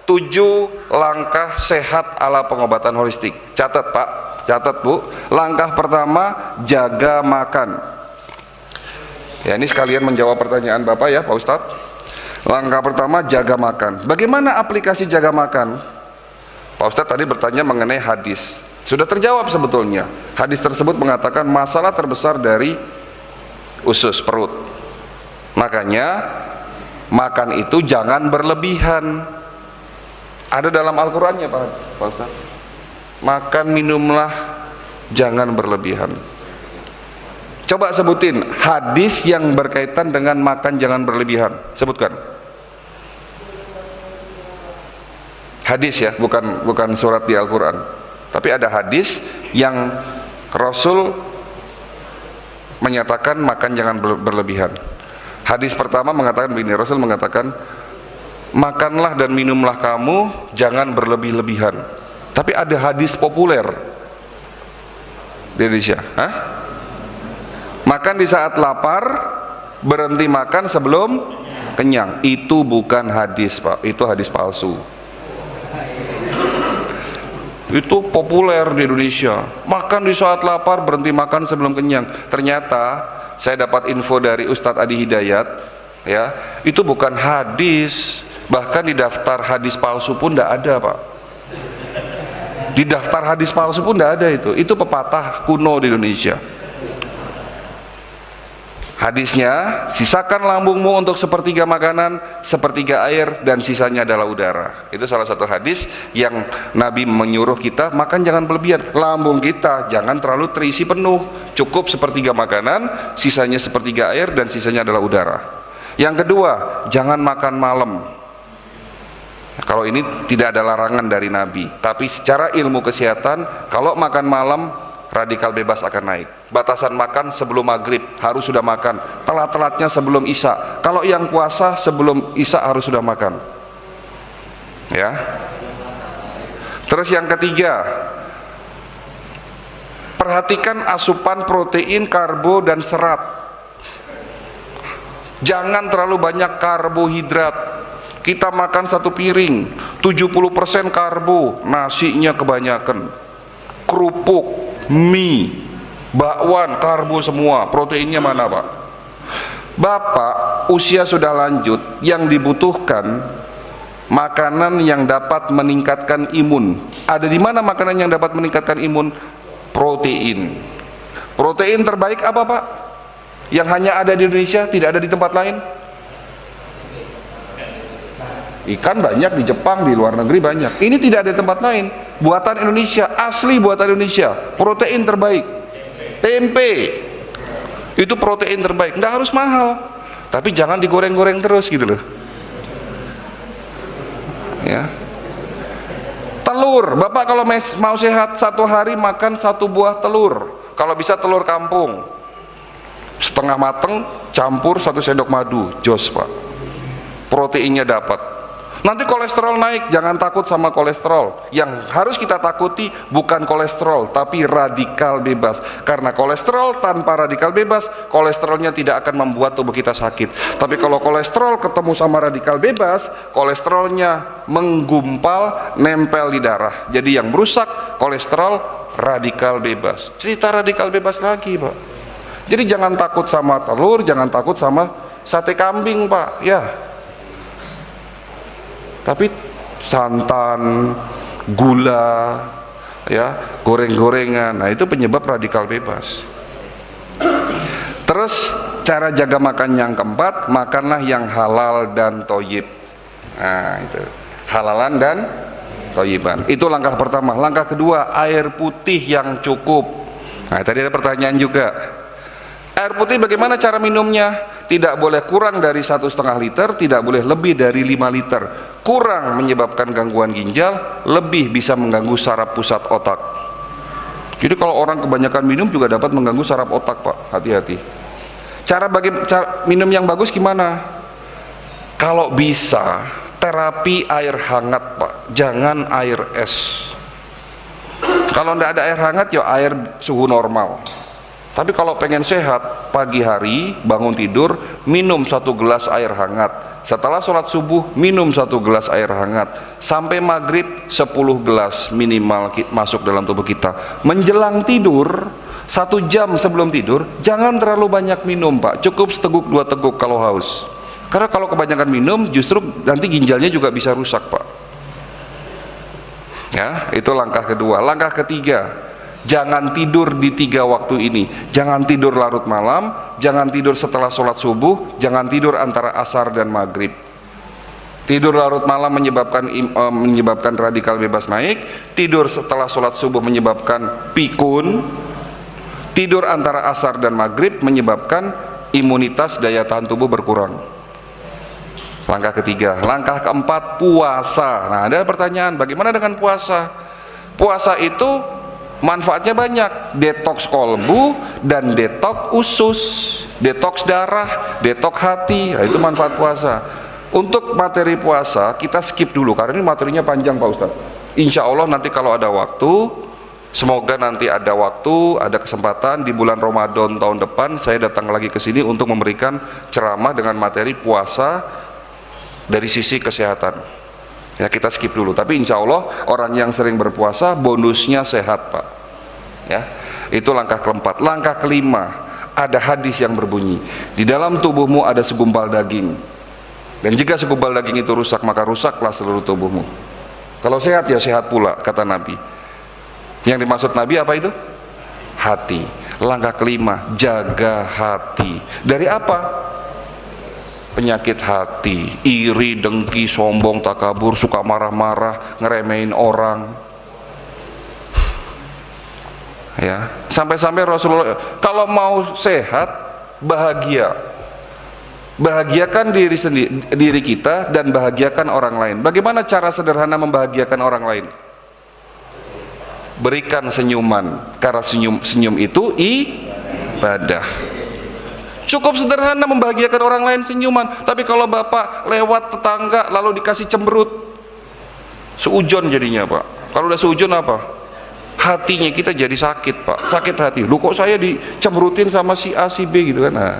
7 langkah sehat ala pengobatan holistik. Catat Pak, catat Bu. Langkah pertama, jaga makan. Ya, ini sekalian menjawab pertanyaan Bapak ya Pak Ustadz. Langkah pertama, jaga makan. Bagaimana aplikasi jaga makan? Pak Ustadz tadi bertanya mengenai hadis. Sudah terjawab sebetulnya. Hadis tersebut mengatakan masalah terbesar dari usus perut. Makanya makan itu jangan berlebihan. Ada dalam Al-Qur'annya Pak Ustaz. Makan minumlah jangan berlebihan. Coba sebutin hadis yang berkaitan dengan makan jangan berlebihan. Sebutkan. Hadis ya, bukan surat di Al-Qur'an. Tapi ada hadis yang Rasul menyatakan makan jangan berlebihan. Hadis pertama mengatakan begini, Rasul mengatakan makanlah dan minumlah kamu jangan berlebih-lebihan. Tapi ada hadis populer di Indonesia, makan di saat lapar, berhenti makan sebelum kenyang. Itu bukan hadis Pak, itu hadis palsu. Itu populer di Indonesia, makan di saat lapar, berhenti makan sebelum kenyang. Ternyata saya dapat info dari Ustadz Adi Hidayat ya, itu bukan hadis. Bahkan di daftar hadis palsu pun tidak ada Pak. Di daftar hadis palsu pun tidak ada itu pepatah kuno di Indonesia. Hadisnya, sisakan lambungmu untuk sepertiga makanan, sepertiga air, dan sisanya adalah udara. Itu salah satu hadis yang Nabi menyuruh kita makan jangan berlebihan. Lambung kita jangan terlalu terisi penuh, cukup sepertiga makanan, sisanya sepertiga air, dan sisanya adalah udara. Yang kedua, jangan makan malam. Kalau ini tidak ada larangan dari Nabi, tapi secara ilmu kesehatan, kalau makan malam radikal bebas akan naik. Batasan makan sebelum maghrib harus sudah makan, telat-telatnya sebelum isya. Kalau yang puasa sebelum isya harus sudah makan ya. Terus yang ketiga, perhatikan asupan protein, karbo, dan serat. Jangan terlalu banyak karbohidrat. Kita makan satu piring 70% karbo, nasinya kebanyakan, kerupuk, mie, bakwan, karbo semua. Proteinnya mana Pak? Bapak usia sudah lanjut, yang dibutuhkan makanan yang dapat meningkatkan imun. Ada di mana makanan yang dapat meningkatkan imun? Protein. Protein terbaik apa Pak? Yang hanya ada di Indonesia, tidak ada di tempat lain? Ikan banyak di Jepang, di luar negeri banyak. Ini tidak ada di tempat lain. Buatan Indonesia, asli buatan Indonesia. Protein terbaik. Tempe. Itu protein terbaik. Nggak harus mahal, tapi jangan digoreng-goreng terus gitu loh. Ya. Telur. Bapak kalau mau sehat satu hari makan 1 buah telur. Kalau bisa telur kampung. Setengah mateng, campur 1 sendok madu. Jos Pak. Proteinnya dapat. Nanti kolesterol naik, jangan takut sama kolesterol. Yang harus kita takuti bukan kolesterol, tapi radikal bebas. Karena kolesterol tanpa radikal bebas, kolesterolnya tidak akan membuat tubuh kita sakit. Tapi kalau kolesterol ketemu sama radikal bebas, kolesterolnya menggumpal, nempel di darah. Jadi yang merusak kolesterol radikal bebas. Cerita radikal bebas lagi Pak. Jadi jangan takut sama telur, jangan takut sama sate kambing Pak ya. Tapi santan, gula, ya, goreng-gorengan, nah itu penyebab radikal bebas. Terus cara jaga makan yang keempat, makanlah yang halal dan thoyyib. Nah itu, halalan dan thayyiban. Itu langkah pertama. Langkah kedua, air putih yang cukup. Nah tadi ada pertanyaan juga. Air putih bagaimana cara minumnya? Tidak boleh kurang dari 1,5 liter, tidak boleh lebih dari 5 liter. Kurang menyebabkan gangguan ginjal, lebih bisa mengganggu saraf pusat otak. Jadi kalau orang kebanyakan minum juga dapat mengganggu saraf otak Pak, hati-hati. Cara minum yang bagus gimana? Kalau bisa terapi air hangat Pak, jangan air es. Kalau tidak ada air hangat ya air suhu normal. Tapi kalau pengen sehat, pagi hari bangun tidur minum 1 gelas air hangat. Setelah sholat subuh minum 1 gelas air hangat, sampai maghrib 10 gelas minimal masuk dalam tubuh kita. Menjelang tidur 1 jam sebelum tidur jangan terlalu banyak minum Pak, cukup seteguk 2 teguk kalau haus, karena kalau kebanyakan minum justru nanti ginjalnya juga bisa rusak Pak. Ya, itu langkah kedua. Langkah ketiga, jangan tidur di 3 waktu ini. Jangan tidur larut malam, jangan tidur setelah sholat subuh, jangan tidur antara asar dan maghrib. Tidur larut malam menyebabkan radikal bebas naik, tidur setelah sholat subuh menyebabkan pikun, tidur antara asar dan maghrib menyebabkan imunitas daya tahan tubuh berkurang. Langkah ketiga. Langkah keempat, puasa. Nah, ada pertanyaan, bagaimana dengan puasa? Puasa itu manfaatnya banyak, detoks kolbu dan detoks usus, detoks darah, detoks hati. Nah, itu manfaat puasa. Untuk materi puasa kita skip dulu karena ini materinya panjang Pak Ustadz. Insya Allah nanti kalau ada waktu, semoga nanti ada waktu, ada kesempatan di bulan Ramadan tahun depan saya datang lagi ke sini untuk memberikan ceramah dengan materi puasa dari sisi kesehatan. Ya, kita skip dulu, tapi insya Allah orang yang sering berpuasa bonusnya sehat Pak. Ya, itu langkah keempat. Langkah kelima, ada hadis yang berbunyi, di dalam tubuhmu ada segumpal daging, dan jika segumpal daging itu rusak maka rusaklah seluruh tubuhmu. Kalau sehat ya sehat pula, kata Nabi. Yang dimaksud Nabi apa itu? Hati. Langkah kelima, jaga hati. Dari apa? Penyakit hati, iri, dengki, sombong, takabur, suka marah-marah, ngeremehin orang. Ya, sampai-sampai Rasulullah kalau mau sehat, bahagiakan diri kita dan bahagiakan orang lain. Bagaimana cara sederhana membahagiakan orang lain? Berikan senyuman, karena senyum itu ibadah. Cukup sederhana membahagiakan orang lain, senyuman. Tapi kalau bapak lewat tetangga lalu dikasih cemberut, seujon jadinya Pak. Kalau udah seujon apa? Hatinya kita jadi sakit Pak, sakit hati. Lu kok saya dicemberutin sama si A si B gitu kan. Nah,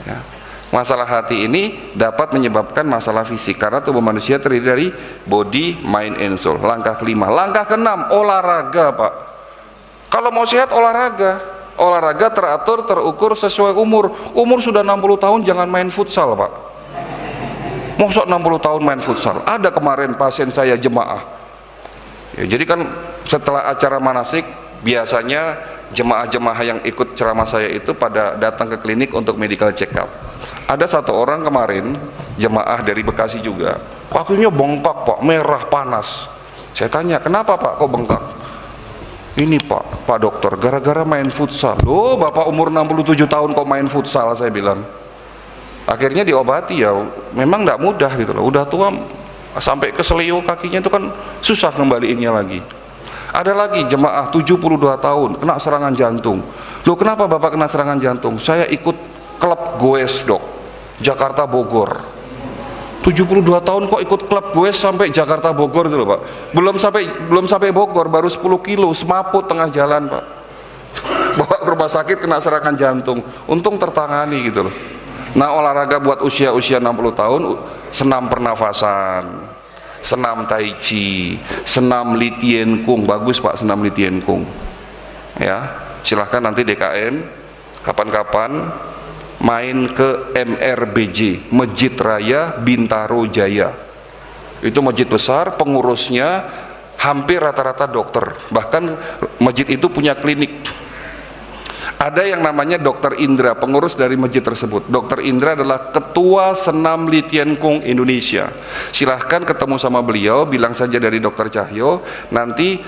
ya. Masalah hati ini dapat menyebabkan masalah fisik karena tubuh manusia terdiri dari body, mind, and soul. Langkah kelima. Langkah keenam, olahraga Pak. Kalau mau sehat olahraga. Olahraga teratur, terukur sesuai umur. Umur sudah 60 tahun jangan main futsal Pak. Masa 60 tahun main futsal? Ada kemarin pasien saya jemaah ya, jadi kan setelah acara manasik biasanya jemaah-jemaah yang ikut ceramah saya itu pada datang ke klinik untuk medical check up. Ada 1 orang kemarin jemaah dari Bekasi juga, kakinya bengkak Pak, merah panas. Saya tanya, kenapa Pak kok bengkak? Ini Pak dokter, gara-gara main futsal. Loh, Bapak umur 67 tahun kok main futsal, saya bilang. Akhirnya diobati ya, memang tidak mudah gitu loh. Udah tua sampai keselio kakinya itu kan susah kembaliinnya lagi. Ada lagi jemaah 72 tahun kena serangan jantung. Loh, kenapa Bapak kena serangan jantung? Saya ikut klub goes Dok, Jakarta Bogor. 72 tahun kok ikut klub gue sampai Jakarta Bogor gitu loh Pak. Belum sampai Bogor, baru 10 kilo, semaput tengah jalan Pak. Bawa ke rumah sakit kena serangan jantung. Untung tertangani gitu loh. Nah, olahraga buat usia-usia 60 tahun, senam pernafasan, senam tai chi, senam Li Tien Kung. Bagus Pak senam Li Tien Kung. Ya, silahkan nanti DKM kapan-kapan main ke MRBJ, Masjid Raya Bintaro Jaya. Itu masjid besar, pengurusnya hampir rata-rata dokter. Bahkan masjid itu punya klinik. Ada yang namanya Dr. Indra, pengurus dari masjid tersebut. Dr. Indra adalah Ketua Senam Li Tien Kung Indonesia. Silahkan ketemu sama beliau, bilang saja dari Dr. Cahyo. Nanti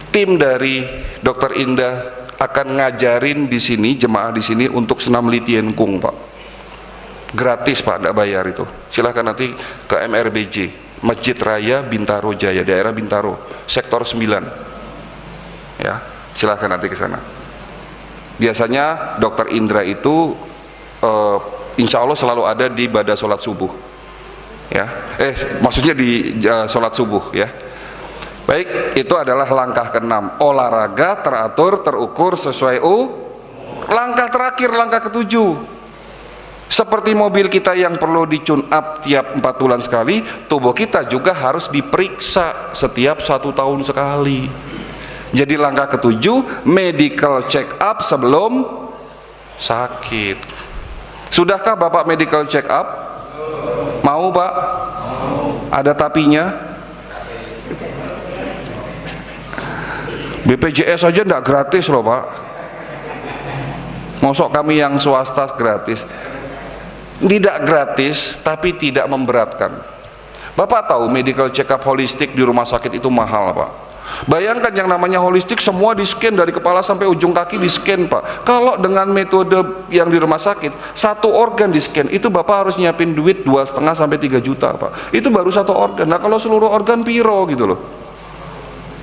tim dari Dr. Indra akan ngajarin di sini, jemaah di sini untuk senam Li Tien Kung Pak. Gratis Pak, tidak bayar itu. Silahkan nanti ke MRBJ, Masjid Raya Bintaro Jaya, daerah Bintaro, sektor 9. Ya, silahkan nanti ke sana. Biasanya Dr. Indra itu insya Allah selalu ada di ibadah sholat subuh. Ya, maksudnya di sholat subuh ya. Baik, itu adalah langkah ke-6, olahraga teratur, terukur sesuai Langkah terakhir, langkah ke-7, Seperti mobil kita yang perlu di-tune up tiap 4 bulan sekali, tubuh kita juga harus diperiksa setiap 1 tahun sekali. Jadi langkah ketujuh, medical check up sebelum sakit. Sudahkah Bapak medical check up? Mau Pak? Ada tapinya? BPJS aja enggak gratis loh Pak. Mosok kami yang swasta gratis? Tidak gratis, tapi tidak memberatkan. Bapak tahu medical check up holistik di rumah sakit itu mahal Pak. Bayangkan yang namanya holistik semua di scan dari kepala sampai ujung kaki di scan Pak. Kalau dengan metode yang di rumah sakit satu organ di scan itu Bapak harus nyiapin duit 2,5 sampai 3 juta Pak. Itu baru satu organ. Nah kalau seluruh organ piro gitu loh.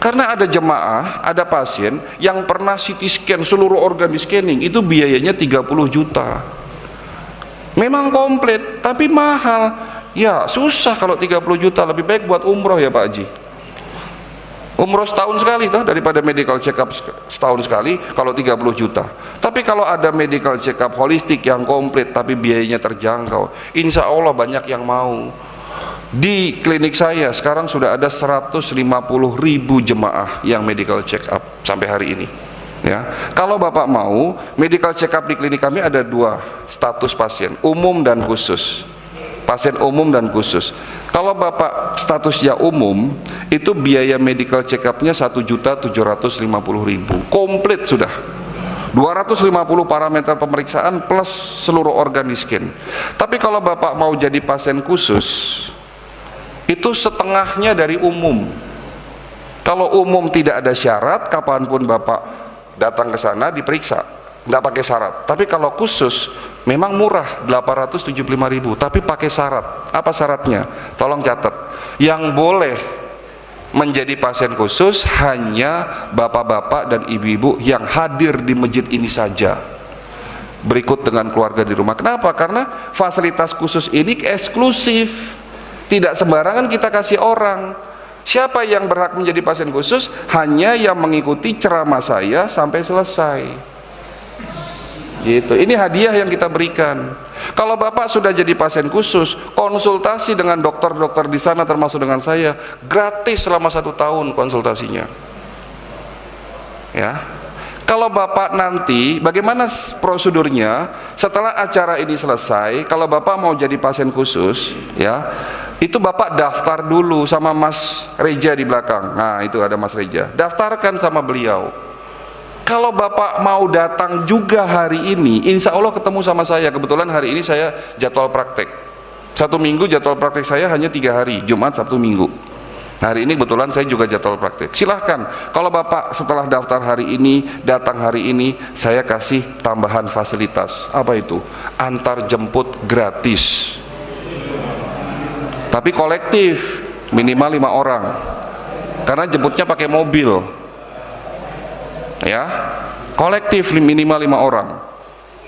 Karena ada jemaah, ada pasien yang pernah CT scan seluruh organ di scanning, itu biayanya 30 juta. Memang komplit, tapi mahal. Ya susah kalau 30 juta, lebih baik buat umroh ya Pak Haji. Umroh setahun sekali toh, daripada medical check up setahun sekali kalau 30 juta. Tapi kalau ada medical check up holistik yang komplit tapi biayanya terjangkau, insya Allah banyak yang mau. Di klinik saya sekarang sudah ada 150.000 jemaah yang medical check up sampai hari ini. Ya, kalau Bapak mau, medical check up di klinik kami ada 2 status pasien, umum dan khusus. Pasien umum dan khusus. Kalau Bapak statusnya umum, itu biaya medical check up-nya 1.750.000, komplit sudah. 250 parameter pemeriksaan plus seluruh organ di scan. Tapi kalau Bapak mau jadi pasien khusus, itu setengahnya dari umum. Kalau umum tidak ada syarat, kapanpun Bapak datang ke sana diperiksa, nggak pakai syarat. Tapi kalau khusus memang murah 875.000, tapi pakai syarat. Apa syaratnya? Tolong catat. Yang boleh menjadi pasien khusus hanya bapak-bapak dan ibu-ibu yang hadir di masjid ini saja, berikut dengan keluarga di rumah. Kenapa? Karena fasilitas khusus ini eksklusif, tidak sembarangan kita kasih orang. Siapa yang berhak menjadi pasien khusus? Hanya yang mengikuti ceramah saya sampai selesai. Gitu. Ini hadiah yang kita berikan. Kalau Bapak sudah jadi pasien khusus, konsultasi dengan dokter-dokter di sana termasuk dengan saya, gratis selama 1 tahun konsultasinya. Ya. Kalau Bapak nanti, bagaimana prosedurnya setelah acara ini selesai? Kalau Bapak mau jadi pasien khusus, ya, itu Bapak daftar dulu sama Mas Reja di belakang. Nah itu ada Mas Reja, daftarkan sama beliau. Kalau Bapak mau datang juga hari ini, insya Allah ketemu sama saya. Kebetulan hari ini saya jadwal praktek 1 minggu, jadwal praktek saya hanya 3 hari, Jumat, Sabtu, Minggu. Hari ini kebetulan saya juga jadwal praktek. Silahkan, kalau Bapak setelah daftar hari ini, datang hari ini, saya kasih tambahan fasilitas. Apa itu? Antar jemput gratis, tapi kolektif, minimal 5 orang, karena jemputnya pakai mobil. Ya, kolektif minimal 5 orang.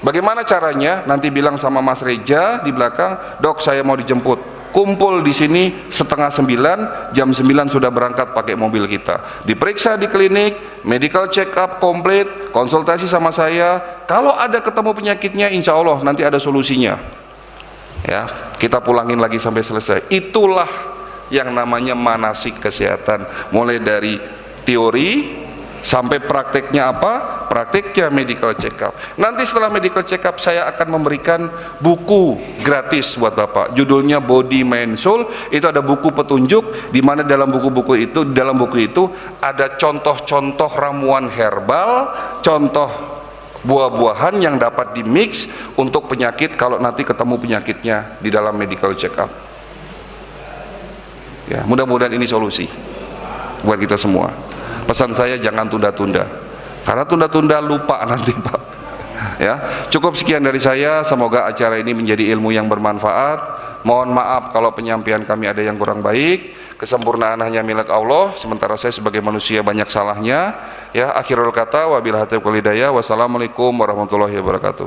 Bagaimana caranya? Nanti bilang sama Mas Reja di belakang, dok saya mau dijemput. Kumpul di sini setengah 9, jam 9 sudah berangkat pakai mobil kita. Diperiksa di klinik, medical check up komplit, konsultasi sama saya. Kalau ada ketemu penyakitnya, insya Allah nanti ada solusinya. Ya, kita pulangin lagi sampai selesai. Itulah yang namanya manasik kesehatan, mulai dari teori sampai prakteknya apa? Prakteknya medical check up. Nanti setelah medical check up saya akan memberikan buku gratis buat Bapak. Judulnya Body Mind Soul. Itu ada buku petunjuk di mana dalam buku-buku itu, dalam buku itu ada contoh-contoh ramuan herbal, contoh buah-buahan yang dapat dimix untuk penyakit kalau nanti ketemu penyakitnya di dalam medical check up. Ya, mudah-mudahan ini solusi buat kita semua. Pesan saya jangan tunda-tunda, karena tunda-tunda lupa nanti Pak. Ya, cukup sekian dari saya. Semoga acara ini menjadi ilmu yang bermanfaat. Mohon maaf kalau penyampaian kami ada yang kurang baik. Kesempurnaan hanya milik Allah, sementara saya sebagai manusia banyak salahnya. Ya, akhirul kata wabillahi taufiq wal hidayah. Wassalamualaikum warahmatullahi wabarakatuh.